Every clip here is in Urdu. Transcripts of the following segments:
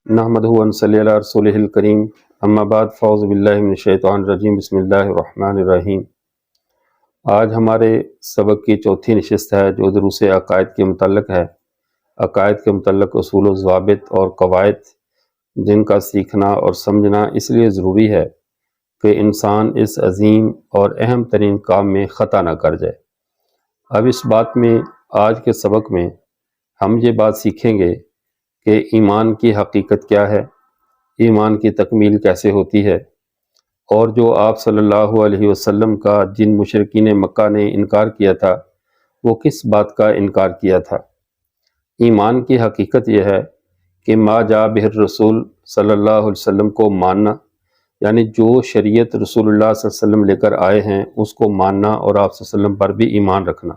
نحمدہ و نصلی علی رسولہ الکریم، اما بعد، فاعوذ باللہ من الشیطان الرجیم، بسم اللہ الرحمن الرحیم۔ آج ہمارے سبق کی چوتھی نشست ہے جو دروس عقائد کے متعلق ہے۔ عقائد کے متعلق اصول و ضوابط اور قواعد جن کا سیکھنا اور سمجھنا اس لیے ضروری ہے کہ انسان اس عظیم اور اہم ترین کام میں خطا نہ کر جائے۔ اب اس بات میں آج کے سبق میں ہم یہ بات سیکھیں گے کہ ایمان کی حقیقت کیا ہے، ایمان کی تکمیل کیسے ہوتی ہے، اور جو آپ صلی اللہ علیہ وسلم کا جن مشرکین مکہ نے انکار کیا تھا وہ کس بات کا انکار کیا تھا۔ ایمان کی حقیقت یہ ہے کہ ما جاء بہ الرسول صلی اللہ علیہ وسلم کو ماننا، یعنی جو شریعت رسول اللہ صلی اللہ علیہ وسلم لے کر آئے ہیں اس کو ماننا اور آپ صلی اللہ علیہ وسلم پر بھی ایمان رکھنا،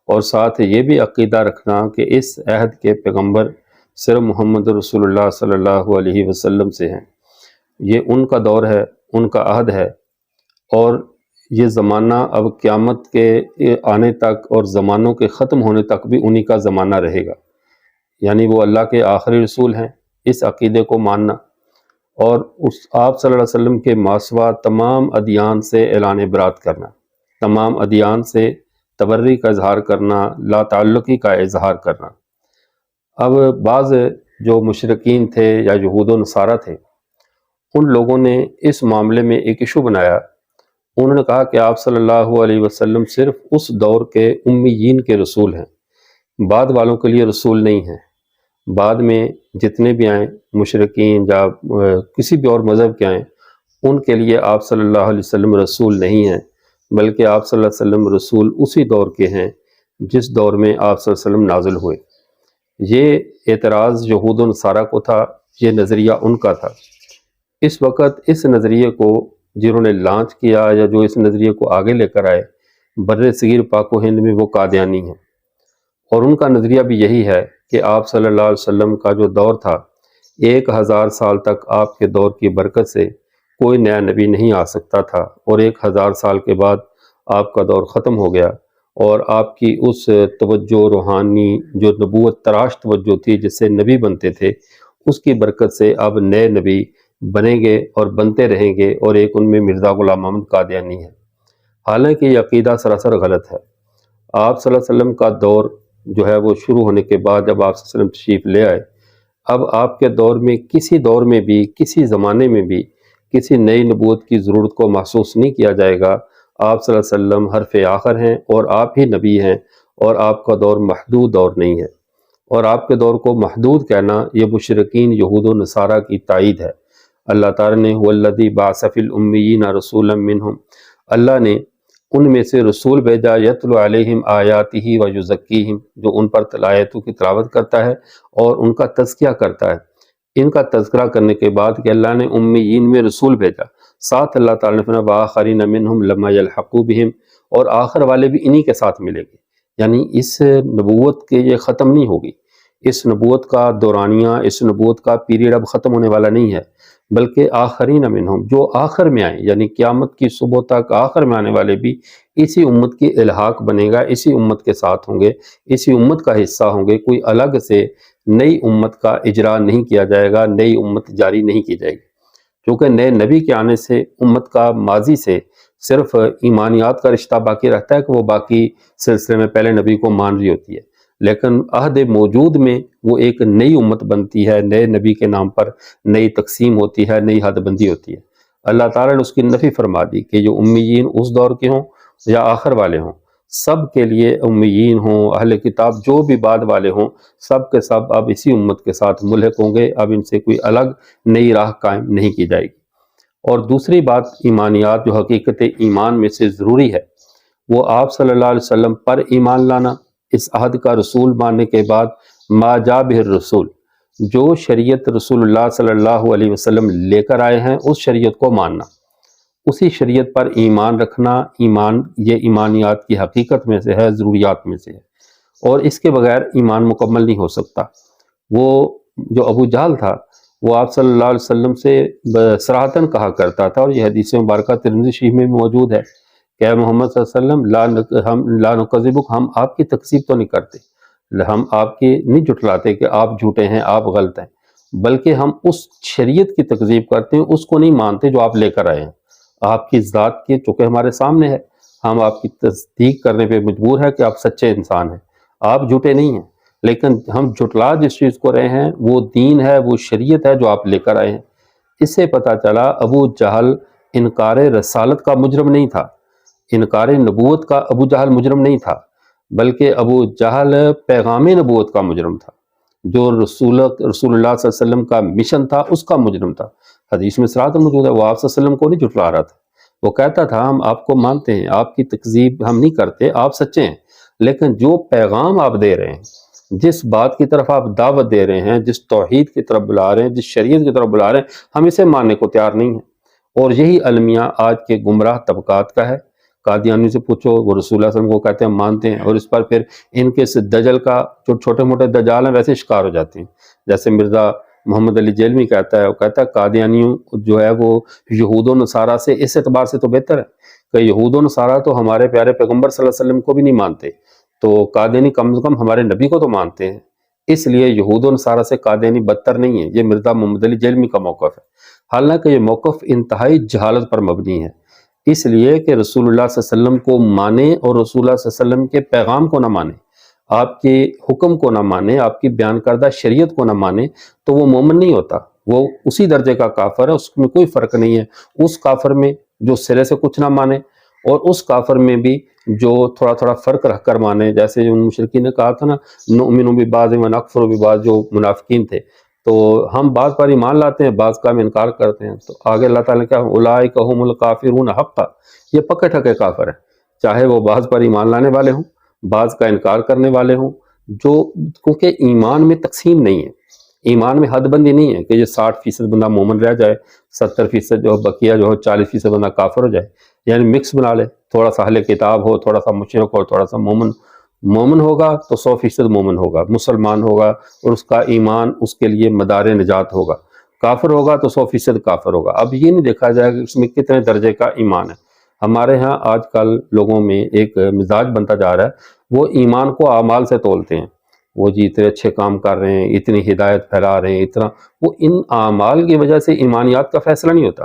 اور ساتھ یہ بھی عقیدہ رکھنا کہ اس عہد کے پیغمبر صرف محمد رسول اللہ صلی اللہ علیہ وسلم سے ہیں، یہ ان کا دور ہے، ان کا عہد ہے، اور یہ زمانہ اب قیامت کے آنے تک اور زمانوں کے ختم ہونے تک بھی انہی کا زمانہ رہے گا، یعنی وہ اللہ کے آخری رسول ہیں۔ اس عقیدے کو ماننا اور اس آپ صلی اللہ علیہ وسلم کے ماسوا تمام ادیان سے اعلان برات کرنا، تمام ادیان سے تبری کا اظہار کرنا، لا تعلقی کا اظہار کرنا۔ اب بعض جو مشرکین تھے یا یہود و نصارہ تھے، ان لوگوں نے اس معاملے میں ایک ایشو بنایا۔ انہوں نے کہا کہ آپ صلی اللہ علیہ وسلم صرف اس دور کے امیین کے رسول ہیں، بعد والوں کے لیے رسول نہیں ہیں۔ بعد میں جتنے بھی آئیں مشرکین یا کسی بھی اور مذہب کے آئیں، ان کے لیے آپ صلی اللہ علیہ وسلم رسول نہیں ہیں، بلکہ آپ صلی اللہ علیہ وسلم رسول اسی دور کے ہیں جس دور میں آپ صلی اللہ علیہ وسلم نازل ہوئے۔ یہ اعتراض یہود و نصارہ کو تھا، یہ نظریہ ان کا تھا۔ اس وقت اس نظریے کو جنہوں نے لانچ کیا یا جو اس نظریے کو آگے لے کر آئے بر صغیر پاک و ہند میں، وہ قادیانی ہیں، اور ان کا نظریہ بھی یہی ہے کہ آپ صلی اللہ علیہ وسلم کا جو دور تھا، 1000 سال تک آپ کے دور کی برکت سے کوئی نیا نبی نہیں آ سکتا تھا، اور 1000 سال کے بعد آپ کا دور ختم ہو گیا، اور آپ کی اس توجہ روحانی جو نبوت تراش توجہ تھی جس سے نبی بنتے تھے، اس کی برکت سے اب نئے نبی بنیں گے اور بنتے رہیں گے، اور ایک ان میں مرزا غلام محمد قادیانی ہے۔ حالانکہ یہ عقیدہ سراسر غلط ہے۔ آپ صلی اللہ علیہ وسلم کا دور جو ہے وہ شروع ہونے کے بعد جب آپ صلی اللہ علیہ وسلم تشریف لے آئے، اب آپ کے دور میں کسی دور میں بھی، کسی زمانے میں بھی کسی نئی نبوت کی ضرورت کو محسوس نہیں کیا جائے گا۔ آپ صلی اللہ علیہ وسلم حرف آخر ہیں اور آپ ہی نبی ہیں، اور آپ کا دور محدود دور نہیں ہے، اور آپ کے دور کو محدود کہنا یہ مشرکین یہود و نصارہ کی تائید ہے۔ اللہ تعالیٰ نے والذی بعث فی الامیین رسولا منہم، اللہ نے ان میں سے رسول بھیجا، یتلو علیہم آیاتہ و یزکیہم، جو ان پر آیاتوں کی تلاوت کرتا ہے اور ان کا تزکیہ کرتا ہے۔ ان کا تذکرہ کرنے کے بعد کہ اللہ نے امیین میں رسول بھیجا، ساتھ اللہ تعالیٰ نے فرمایا وآخرین منہم لما یلحقوا بہم، اور آخر والے بھی انہی کے ساتھ ملیں گے، یعنی اس نبوت کے یہ ختم نہیں ہوگی، اس نبوت کا دورانیہ، اس نبوت کا پیریڈ اب ختم ہونے والا نہیں ہے، بلکہ آخرین منہم، جو آخر میں آئیں، یعنی قیامت کی صبح تک آخر میں آنے والے بھی اسی امت کی الحاق بنے گا، اسی امت کے ساتھ ہوں گے، اسی امت کا حصہ ہوں گے، کوئی الگ سے نئی امت کا اجرا نہیں کیا جائے گا، نئی امت جاری نہیں کی جائے گی، کیونکہ نئے نبی کے آنے سے امت کا ماضی سے صرف ایمانیات کا رشتہ باقی رہتا ہے کہ وہ باقی سلسلے میں پہلے نبی کو مان رہی ہوتی ہے، لیکن عہد موجود میں وہ ایک نئی امت بنتی ہے، نئے نبی کے نام پر نئی تقسیم ہوتی ہے، نئی حد بندی ہوتی ہے۔ اللہ تعالیٰ نے اس کی نفی فرما دی کہ جو امیین اس دور کے ہوں یا آخر والے ہوں، سب کے لیے امیین ہوں، اہل کتاب جو بھی بعد والے ہوں، سب کے سب اب اسی امت کے ساتھ ملحق ہوں گے، اب ان سے کوئی الگ نئی راہ قائم نہیں کی جائے گی۔ اور دوسری بات، ایمانیات جو حقیقت ایمان میں سے ضروری ہے، وہ آپ صلی اللہ علیہ وسلم پر ایمان لانا، اس عہد کا رسول ماننے کے بعد ما جاء بہ الرسول، جو شریعت رسول اللہ صلی اللہ علیہ وسلم لے کر آئے ہیں اس شریعت کو ماننا، اسی شریعت پر ایمان رکھنا۔ ایمان یہ ایمانیات کی حقیقت میں سے ہے، ضروریات میں سے ہے، اور اس کے بغیر ایمان مکمل نہیں ہو سکتا۔ وہ جو ابو جہل تھا وہ آپ صلی اللہ علیہ وسلم سے صراحتاً کہا کرتا تھا، اور یہ حدیث مبارکہ ترمذی شریف میں موجود ہے کہ اے محمد صلی اللہ علیہ وسلم ہم لا نکذبک، ہم آپ کی تکذیب تو نہیں کرتے، ہم آپ کی نہیں جھٹلاتے کہ آپ جھوٹے ہیں، آپ غلط ہیں، بلکہ ہم اس شریعت کی تکذیب کرتے ہیں، اس کو نہیں مانتے جو آپ لے کر آئے ہیں۔ آپ کی ذات کے چونکہ ہمارے سامنے ہے، ہم آپ کی تصدیق کرنے پہ مجبور ہے کہ آپ سچے انسان ہیں، آپ جھوٹے نہیں ہیں، لیکن ہم جھٹلا جس چیز کو رہے ہیں وہ دین ہے، وہ شریعت ہے جو آپ لے کر آئے ہیں۔ اس سے پتہ چلا ابو جہل انکار رسالت کا مجرم نہیں تھا، انکار نبوت کا ابو جہل مجرم نہیں تھا، بلکہ ابو جہل پیغام نبوت کا مجرم تھا، جو رسول اللہ صلی اللہ علیہ وسلم کا مشن تھا اس کا مجرم تھا۔ حدیث میں صراحت موجود ہے، وہ آپ صلی اللہ علیہ وسلم کو نہیں جھٹلا رہا تھا، وہ کہتا تھا ہم آپ کو مانتے ہیں، آپ کی تکذیب ہم نہیں کرتے، آپ سچے ہیں، لیکن جو پیغام آپ دے رہے ہیں، جس بات کی طرف آپ دعوت دے رہے ہیں، جس توحید کی طرف بلا رہے ہیں، جس شریعت کی طرف بلا رہے ہیں، ہم اسے ماننے کو تیار نہیں ہیں۔ اور یہی المیہ آج کے گمراہ طبقات کا ہے۔ قادیانی سے پوچھو، وہ رسول اللہ صلی اللہ علیہ وسلم کو کہتے ہیں ہم مانتے ہیں، اور اس پر پھر ان کے سے دجل کا جو چھوٹے موٹے دجال ہیں ویسے شکار ہو جاتے ہیں۔ جیسے مرزا محمد علی جیلمی کہتا ہے، وہ کہتا ہے قادیانیوں جو ہے وہ یہود و نصارہ سے اس اعتبار سے تو بہتر ہے کہ یہود و نصارہ تو ہمارے پیارے پیغمبر صلی اللہ علیہ وسلم کو بھی نہیں مانتے، تو قادیانی کم از کم ہمارے نبی کو تو مانتے ہیں، اس لیے یہود و نصارہ سے قادیانی بدتر نہیں ہے۔ یہ مرزا محمد علی جیلمی کا موقف ہے، حالانکہ یہ موقف انتہائی جہالت پر مبنی ہے، اس لیے کہ رسول اللہ صلی اللہ علیہ وسلم کو مانے اور رسول اللہ صلی اللہ علیہ وسلم کے پیغام کو نہ مانے، آپ کے حکم کو نہ مانے، آپ کی بیان کردہ شریعت کو نہ مانے، تو وہ مومن نہیں ہوتا، وہ اسی درجے کا کافر ہے، اس میں کوئی فرق نہیں ہے۔ اس کافر میں جو سرے سے کچھ نہ مانے، اور اس کافر میں بھی جو تھوڑا تھوڑا فرق رکھ کر مانے، جیسے جو مشرکین نے کہا تھا نا نؤمن ببعض ونکفر ببعض، جو منافقین تھے، تو ہم بعض پر ایمان لاتے ہیں، بعض کا ہم انکار کرتے ہیں۔ تو آگے اللہ تعالیٰ نے کہا اولئک هم الکافرون حقا، یہ پکے ٹھکے کافر ہیں، چاہے وہ بعض پر ایمان لانے والے ہوں، بعض کا انکار کرنے والے ہوں، جو کیونکہ ایمان میں تقسیم نہیں ہے، ایمان میں حد بندی نہیں ہے کہ یہ 60% بندہ مومن رہ جائے، 70% جو بقیہ جو 40% بندہ کافر ہو جائے، یعنی مکس بنا لے، تھوڑا سا اہل کتاب ہو، تھوڑا سا مشرک ہو، تھوڑا سا مومن ہوگا تو 100% مومن ہوگا، مسلمان ہوگا اور اس کا ایمان اس کے لیے مدار نجات ہوگا، کافر ہوگا تو 100% کافر ہوگا۔ اب یہ نہیں دیکھا جائے کہ اس میں کتنے درجے کا ایمان ہے۔ ہمارے ہاں آج کل لوگوں میں ایک مزاج بنتا جا رہا ہے، وہ ایمان کو اعمال سے تولتے ہیں، وہ جی اتنے اچھے کام کر رہے ہیں، اتنی ہدایت پھیلا رہے ہیں، اتنا، وہ ان اعمال کی وجہ سے ایمانیات کا فیصلہ نہیں ہوتا۔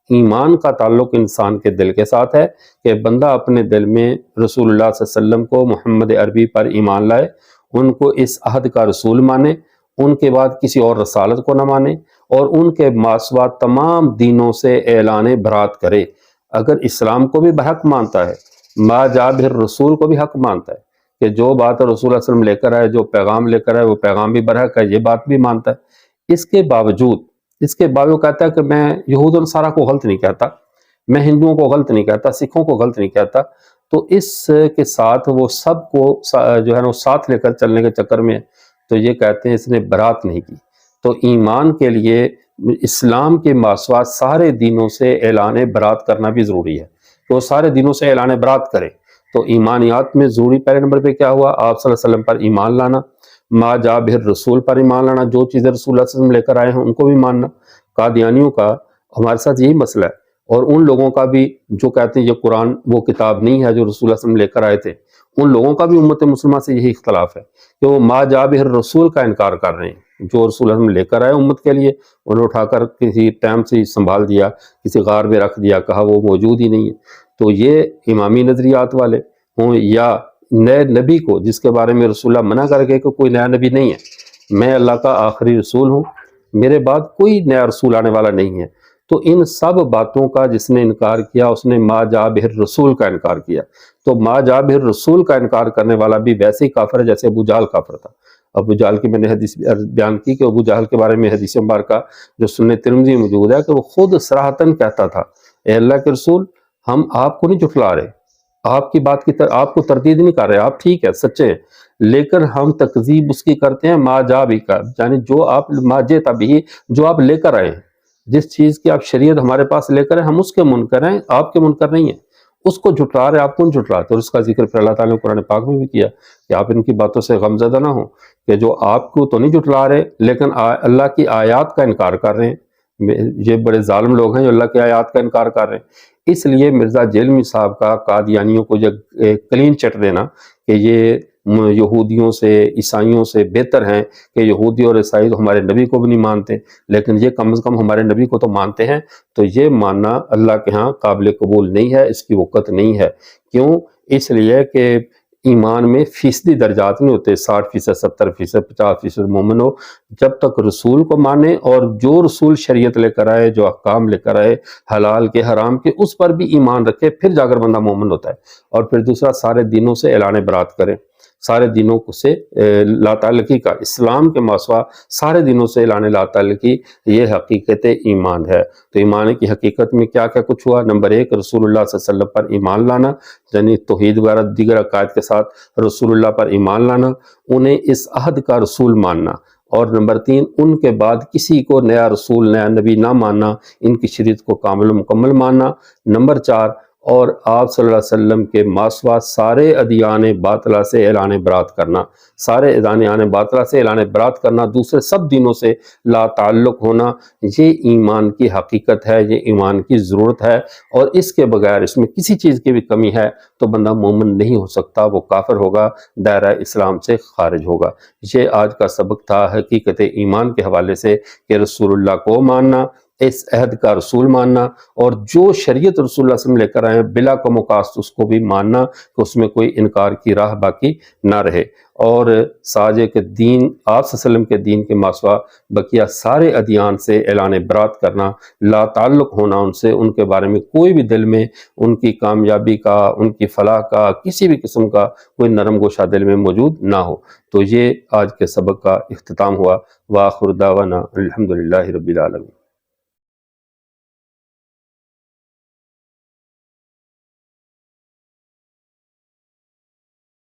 ایمان کا تعلق انسان کے دل کے ساتھ ہے کہ بندہ اپنے دل میں رسول اللہ صلی اللہ علیہ وسلم کو، محمد عربی پر ایمان لائے، ان کو اس عہد کا رسول مانے، ان کے بعد کسی اور رسالت کو نہ مانے، اور ان کے ماسوا تمام دینوں سے اعلان برات کرے۔ اگر اسلام کو بھی بحق مانتا ہے، ما جاء به الرسول کو بھی حق مانتا ہے کہ جو بات رسول اللہ صلی اللہ علیہ وسلم لے کر آئے، جو پیغام لے کر آئے وہ پیغام بھی برحق ہے، یہ بات بھی مانتا ہے، اس کے باوجود کہتا ہے کہ میں یہود و نصارہ کو غلط نہیں کہتا، میں ہندوؤں کو غلط نہیں کہتا، سکھوں کو غلط نہیں کہتا، تو اس کے ساتھ وہ سب کو جو ہے نا ساتھ لے کر چلنے کے چکر میں، تو یہ کہتے ہیں اس نے برات نہیں کی۔ تو ایمان کے لیے اسلام کے ماسوات سارے دینوں سے اعلان برات کرنا بھی ضروری ہے، تو وہ سارے دینوں سے اعلان برات کرے۔ تو ایمانیات میں ضروری پہلے نمبر پہ کیا ہوا؟ آپ صلی اللہ علیہ وسلم پر ایمان لانا، ما جاء به الرسول پر ایمان لانا، جو چیزیں رسول اللہ صلی اللہ علیہ وسلم لے کر آئے ہیں ان کو بھی ماننا۔ قادیانیوں کا ہمارے ساتھ یہی مسئلہ ہے، اور ان لوگوں کا بھی جو کہتے ہیں یہ قرآن وہ کتاب نہیں ہے جو رسول اللہ صلی اللہ علیہ وسلم لے کر آئے تھے، ان لوگوں کا بھی امت مسلمہ سے یہی اختلاف ہے کہ وہ ما جاء به الرسول کا انکار کر رہے ہیں، جو رسول اللہ صلی اللہ علیہ وسلم لے کر آئے امت کے لیے انہیں اٹھا کر کسی ٹائم سے سنبھال دیا، کسی غار میں رکھ دیا، کہا وہ موجود ہی نہیں ہے۔ تو یہ امامی نظریات والے ہوں یا نئے نبی کو، جس کے بارے میں رسول اللہ منع کر گئے کہ کوئی نیا نبی نہیں ہے، میں اللہ کا آخری رسول ہوں، میرے بعد کوئی نیا رسول آنے والا نہیں ہے، تو ان سب باتوں کا جس نے انکار کیا اس نے ما جاء به الرسول کا انکار کیا۔ تو ما جاء به الرسول کا انکار کرنے والا بھی ویسے ہی کافر ہے جیسے ابو جہل کافر تھا۔ ابو جہل کی میں نے حدیث بیان کی کہ ابو جہل کے بارے میں حدیث مبارکہ جو سنن ترمذی میں موجود ہے کہ وہ خود صراحتاً کہتا تھا، اے اللہ کے رسول، ہم آپ کو نہیں جھٹلا رہے، آپ کی بات کی آپ کو تردید نہیں کر رہے، آپ ٹھیک ہے سچے ہیں، لیکن ہم تکذیب اس کی کرتے ہیں ما جاء بھی کا، یعنی جو آپ ما جئت بھی، جو آپ لے کر آئے ہیں، جس چیز کی آپ شریعت ہمارے پاس لے کر آئے ہم اس کے منکر ہیں، آپ کے منکر نہیں ہیں، اس کو جھٹلا رہے، آپ کون جھٹلاتے؟ اور اس کا ذکر پھر اللہ تعالیٰ نے قرآن پاک میں بھی کیا کہ آپ ان کی باتوں سے غمزدہ نہ ہوں، کہ جو آپ کو تو نہیں جھٹلا رہے لیکن اللہ کی آیات کا انکار کر رہے ہیں، یہ بڑے ظالم لوگ ہیں جو اللہ کی آیات کا انکار کر رہے ہیں۔ اس لیے مرزا جیلمی صاحب کا قادیانیوں کو کلین چٹ دینا کہ یہ یہودیوں سے عیسائیوں سے بہتر ہیں کہ یہودی اور عیسائی تو ہمارے نبی کو بھی نہیں مانتے، لیکن یہ کم از کم ہمارے نبی کو تو مانتے ہیں، تو یہ ماننا اللہ کے ہاں قابل قبول نہیں ہے، اس کی وقت نہیں ہے۔ کیوں؟ اس لیے کہ ایمان میں فیصدی درجات نہیں ہوتے، 60%، 70%، 50% مومن ہو، جب تک رسول کو مانے اور جو رسول شریعت لے کر آئے، جو احکام لے کر آئے حلال کے حرام کے، اس پر بھی ایمان رکھے، پھر جا کر بندہ مومن ہوتا ہے۔ اور پھر دوسرا، سارے دینوں سے اعلان برات کرے، سارے دینوں سے لا تعلقی کا، اسلام کے ماسوا سارے دینوں سے اعلان لا تعلقی، یہ حقیقت ایمان ہے۔ تو ایمان کی حقیقت میں کیا کیا کچھ ہوا؟ نمبر 1، رسول اللہ صلی اللہ علیہ وسلم پر ایمان لانا، یعنی توحید وغیرہ دیگر عقائد کے ساتھ رسول اللہ پر ایمان لانا، انہیں اس عہد کا رسول ماننا، اور نمبر 3، ان کے بعد کسی کو نیا رسول نیا نبی نہ ماننا، ان کی شریعت کو کامل و مکمل ماننا۔ نمبر 4، اور آپ صلی اللہ علیہ وسلم کے ماسوا سارے ادیان باطلہ سے اعلان برات کرنا، سارے ادیان باطلہ سے اعلان برات کرنا، دوسرے سب دینوں سے لا تعلق ہونا، یہ ایمان کی حقیقت ہے، یہ ایمان کی ضرورت ہے، اور اس کے بغیر، اس میں کسی چیز کی بھی کمی ہے تو بندہ مومن نہیں ہو سکتا، وہ کافر ہوگا، دائرہ اسلام سے خارج ہوگا۔ یہ آج کا سبق تھا حقیقت ایمان کے حوالے سے، کہ رسول اللہ کو ماننا، اس عہد کا رسول ماننا، اور جو شریعت رسول اللہ صلی اللہ علیہ وسلم لے کر آئے بلا کم و کاست اس کو بھی ماننا، کہ اس میں کوئی انکار کی راہ باقی نہ رہے، اور ساجے کے دین، آپ صلی اللہ علیہ وسلم کے دین کے ماسوا بقیہ سارے ادیان سے اعلان برات کرنا، لا تعلق ہونا ان سے، ان کے بارے میں کوئی بھی دل میں ان کی کامیابی کا، ان کی فلاح کا، کسی بھی قسم کا کوئی نرم گوشہ دل میں موجود نہ ہو۔ تو یہ آج کے سبق کا اختتام ہوا۔ وآخر دعوانا الحمدللہ رب العالمین۔